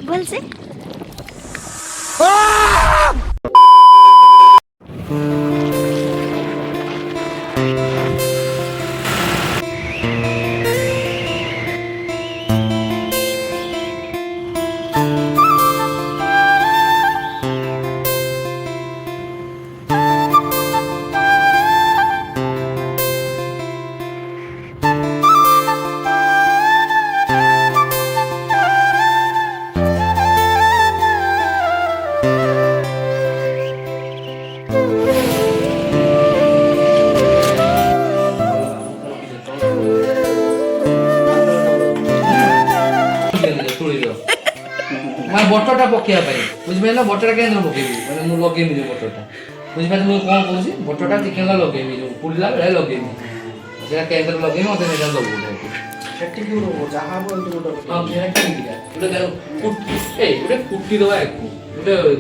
बोल से बटटा पकड़ा बुझिपार बटटा क्या पकेबी मैंने मुझे लगेमी जो बटटा बुझिपार मुझे कौन कौन बटटा चिकेन लगेमी जो पुड़ला बेले लगेमी से केन्द्र लगेमी मत नहीं दबो कुटी दवा एक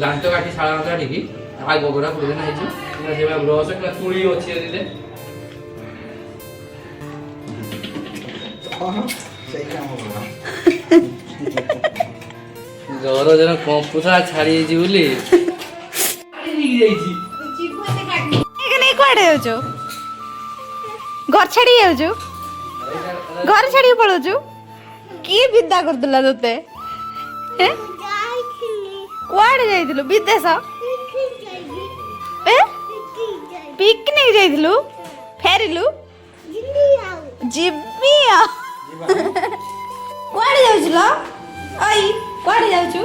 दांत काटी शाला दांत काटी आग बगरा पुड़ी देना है ब्रश कि तुड़ी अच्छी दे जर जन कंपुसा छाड़ी बोली कुआड़े जाऊ घर छाड़ी जाऊ घर छाड़ी पड़ोचु किए विदा करदेला तोते कुआड़े जाइथिलु विदेश पिकनिक जाइथिलु फेरिलु जिबी कुआड़े जाउछलो ओई कुआड़े जाउछु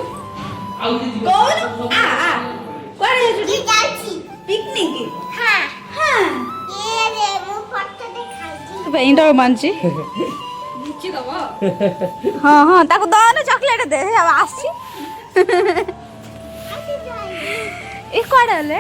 कौन आ कुआड़े जाउछु पिकनिक हां हां ये रे मु फोटो देखाउछि बेंडो मानछि बुच्ची दबो हां हां ताको दन चॉकलेट दे अब आसी ए कुआड़े ले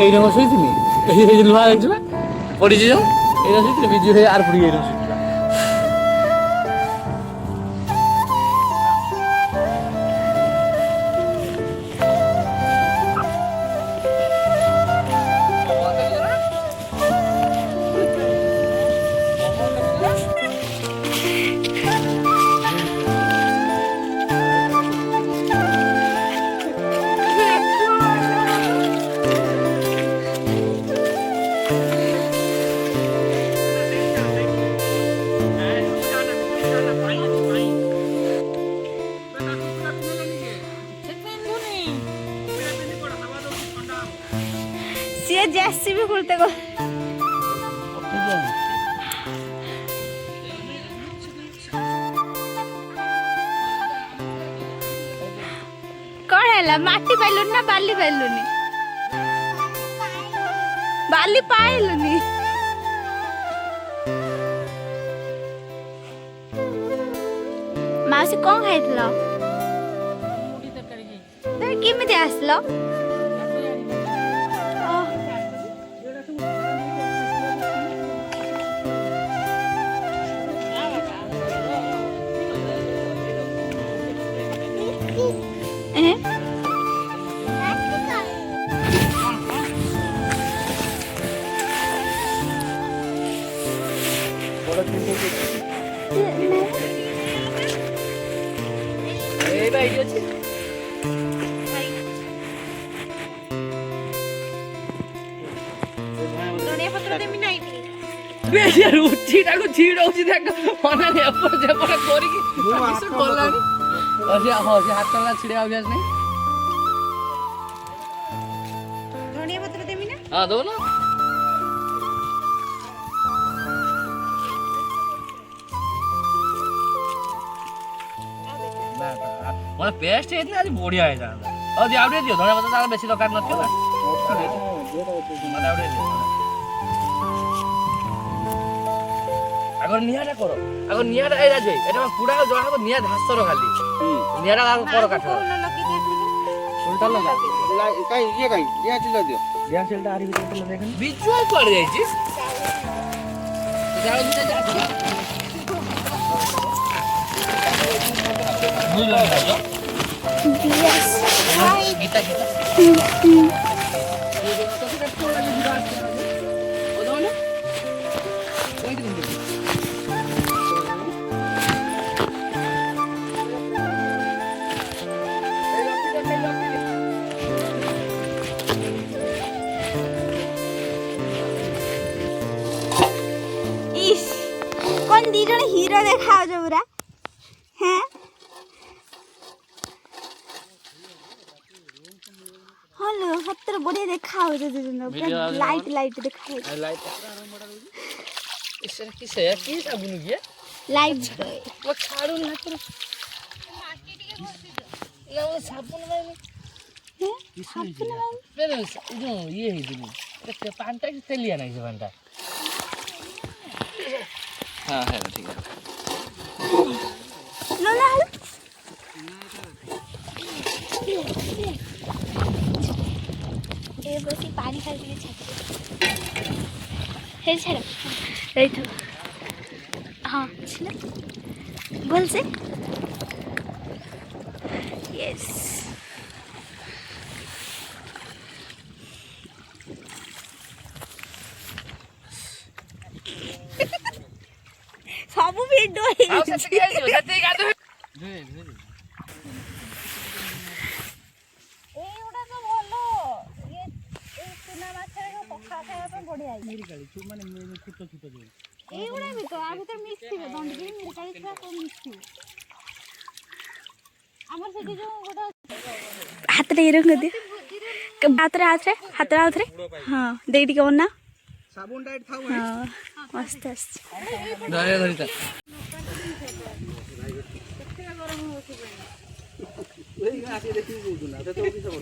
এই রকম শুয়েছিনি এই লুহা দেখছো না পড়েছি যাও এইরকম শুয়েছিল বিজু হয়ে আর পড়ি এইরকম শুয়েছিল खोलते को कौन है माटी पाइलुनी ना बाली पाइलुनी बाली पाइलुनी मासी कौन खाइथिल तो केमिति आसलो ଉଠିଟାକୁ ଛିଡଉଛି ଦେଖ ଅନାନି ଏପଟ ସେପଟ କରିକି ଗଲାଣି ସେ ହାତ ଛିଡିବା ଅଭ୍ୟାସ ନାହିଁ ଧଣିଆ ପତ୍ର ଦେମି ନା ହଁ ଦଉନ ମୋର ପେଷ୍ଟ ହେଇଥିଲା ଆଜି ବଢିଆ ହେଇଥାନ୍ତା ଆଉ ଆଉ ଟିକେ ଦିଅ ଧଣିଆ ପତ୍ର ତାର ବେଶୀ ଦରକାର ନଥିବ ନା ମତେ ଆଉ ଟିକେ ଦିଅ ଆଗ ନିଆଁଟା କର ଆଗ ନିଆଁଟା ଏଇ ରାଜ ଏଟା ପୁଡା ଜଣା ହବ ନିଆଁ ଧାସର ଖାଲି ନିଆଁଟା କର କାଠ ଉଲ୍ଟା ଲଗା କାଇଁ ଇଏ କାଇଁ ଗ୍ୟାସ୍ ଚୁଲା ଦିଅ ଗ୍ୟାସ୍ ଚୁଲାଟା ଆରି ଭିତରେ ଦେଖନି ବିଜୁଆଲ କୁଆଡେ ଯାଇଛି ଜାଳ ଦିଟା ଯାଉଛି ବୁଝିଲ ଗୀତା ଗୀତା कौन दी जण हीरो देखाओ जो पूरा हैं हेलो सत्तर बढ़िया देखाओ जो लाइट लाइट देखाओ लाइट इससे किसे है की साबुन ये लाइट वो छाड़ू ना तो ना वो साबुन में हैं साबुन मेरे जो ये है दिन तो पांटा की तेलिया नहीं से पांटा हाँ है ठीक है लो ना ये बस पानी खाली के छाती है छाड़ राइट हाँ छना बोल से यस सब वीडियो है आओ सच्ची है जो सच्ची का तो एउडा तो भलो ये चुना माछरे को पखा खाया पे बढ़िया मेरी गाड़ी छु माने छोटो छोटो जो एउडा भी तो आ भीतर मिक्स थिबे दंडगी मेरी गाड़ी छा को मिक्स थिबे हमर से जो गोटा हाथ रे रंग दे हाथ रे हां देडी के बना साबुन टाइट थाउ हां मस्त धरे धरिता ओई आके देखि बोलुना तो तो भी सब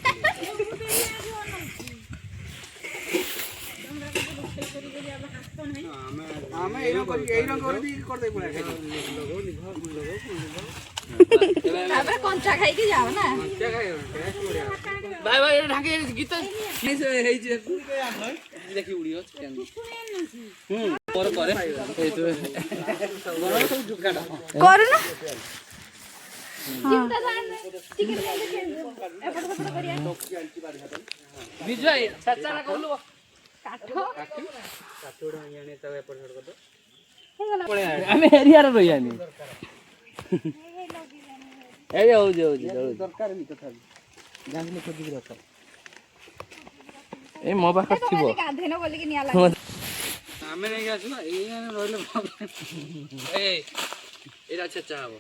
हमें एरो कर दी कर दे पुरा ताबे कंचा खाई के जाओ ना क्या खाए टेस्ट बढ़िया भाई भाई ढाके गीत नहीं से हेई जे देखि उड़ियो पर करे ए तो बड़ा सब जुगाड़ा कर ना चिंता जान टिकट ले के एपट एपट करिया विजय सच्चा ना कहलु काठो काठोड़ा याने तब एपट कर दो ଆମେ ଏରିଆରେ ରହିଆନି ଏଇ ହଉଛି ଦରକାର ନି କଥା ଜାଣିଲେ ଖୋଜି ଦରକାର ଏଇ ମୋ ପାଖରେ ଥିବ ଗାଧେନ ବୋଲି କି ନିଆ ଲାଗେ ଆମେ ନେଇ ଆସୁ ନା ଏଇ ରହିଲେ ଏଇ ଏଇଟା ଛେଚା ହବ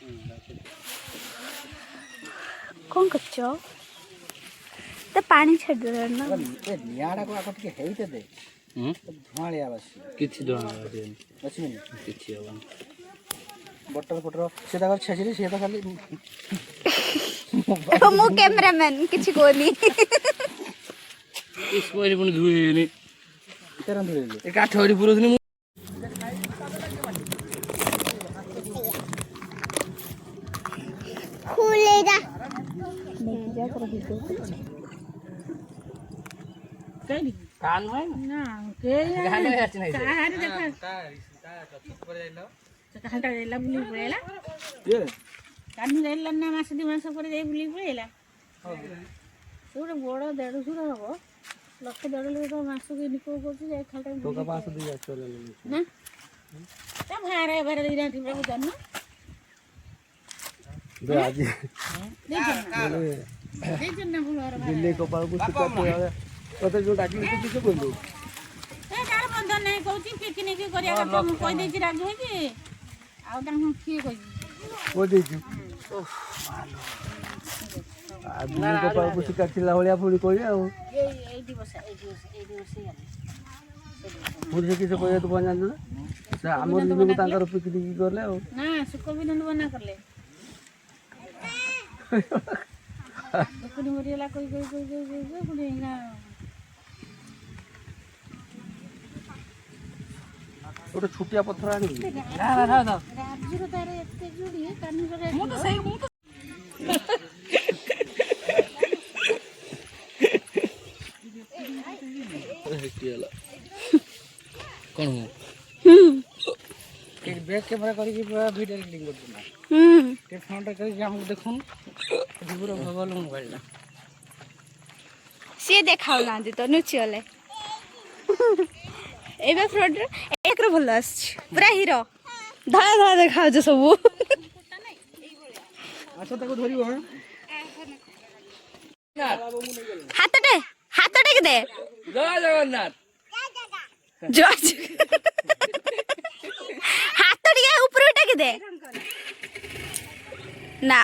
କଣ କରୁଛ ତ ପାଣି ଛାଡ଼ି ଦେଲ ନା ଏ ନିଆଡା को आको ଟିକେ हेइते दे ଧୂଆଳିଆ ବାସି କିଛି ଦୋଣା ବାଜିବନି ବାସିବନି କିଛି ହବନି ବଟର ଫଟର ସେ ତାଙ୍କର ଛେଚିଲି ସେ ତ ଖାଲି ମୁଁ କ୍ୟାମେରାମ୍ୟାନ୍ କିଛି କହୁନି ସ୍ପୋରି ପୁଣି ଧୁଇନି କେତେ ରାନ୍ଧିଲେ ଏ କାଠ ଏଠି ପୁରଉଥିଲି ମୁଁ କାନ ଭାଇ ନା କେ ଗାଁରେ ଆସିଛି ନାଇଁ କାହାରେ ଦେଖା କାହାଟା ଯାଇଲା ବୁଲି ପଳେଇଲା କାହ୍ନୁ ଯାଇଲା ନା ମାସ 2 ମାସ ପରେ ଯାଇ ବୁଲି ପଳେଇଲା ସେ ଗୋଟେ ବଡ଼ ଦେଢ଼ଶୁର ହବ 1.5 ଲକ୍ଷ ମାସକୁ ଇନକମ୍ କରୁଛି ଯାଇ ଖାଲିଟା ନା ତା ଭାରେ ଦେଇନା ଠିକ୍ ଜାଣିନ ଆଜି ଦେଇଛନ୍ତି ନା ଭୁଲ ଦିଲ୍ଲୀ କପାଳକୁ ତତେ ଯୋଉ ଡାକିଲି ତୁ କିଛି କହିଲୁ ତାର ବନ୍ଧ ନାହିଁ କହୁଛି ପିକନିକ୍ କରିବା କଥା ମୁଁ କହିଦେଇଛି ରାଜୁ ହେଇକି ଆଉ ତାଙ୍କୁ କିଏ କହିଛି କହିଦେଇଛୁ ଦିଲ୍ଲୀ କପାଳକୁ ଶିକାଥିଲା ଭଳିଆ ପୁଣି କହିବେ ଆଉ ଏଇଠି ବସା ପୁଣି ସେ କିଛି କହିବା ତୁ କଣ ଜାଣିଛୁ ନା ସେ ଆମର ନିଜକୁ ତାଙ୍କର ପିକନିକ୍ କଲେ ଆଉ ନା ସୁକ ବି ନନ୍ଦୁ ମନା କଲେ ମରିଗଲା କହି ପୁଣି ଏଇନା ଗୋଟେ ଛୋଟିଆ ପଥର ଆଣିବି ରାଜୁର ତାର ଏତେ ଯୋଡିଏ କାହ୍ନୁର ମୁଁ ତ ସେଇ କଣ ବ୍ୟାକ୍ କ୍ୟାମେରା କରିକି ଭିଡ଼ିଓ ଏଡିଟିଂ କରୁଛୁ ନା ଟିକେ ଫୋନ୍ଟା କରିକି ଆମକୁ ଦେଖୁନୁ ପୁରା ଭଲ ମୋବାଇଲଟା ସିଏ ଦେଖାଉନାହାନ୍ତି ତ ନୁଚିଗଲେ ଏବେ ଫ୍ରଣ୍ଟରେ ଏକରେ ଭଲ ଆସୁଛି ପୁରା ହିରୋ ଧଳା ଧଳା ଦେଖାଯାଉଛି ସବୁ ଆସ ତାକୁ ଧରିବ ହାତଟେ କି ଦେ ଜୟ ଜଗନ୍ନାଥ ହାତ ଟିକେ ଉପରକୁ ଟେକି ଦେ ନା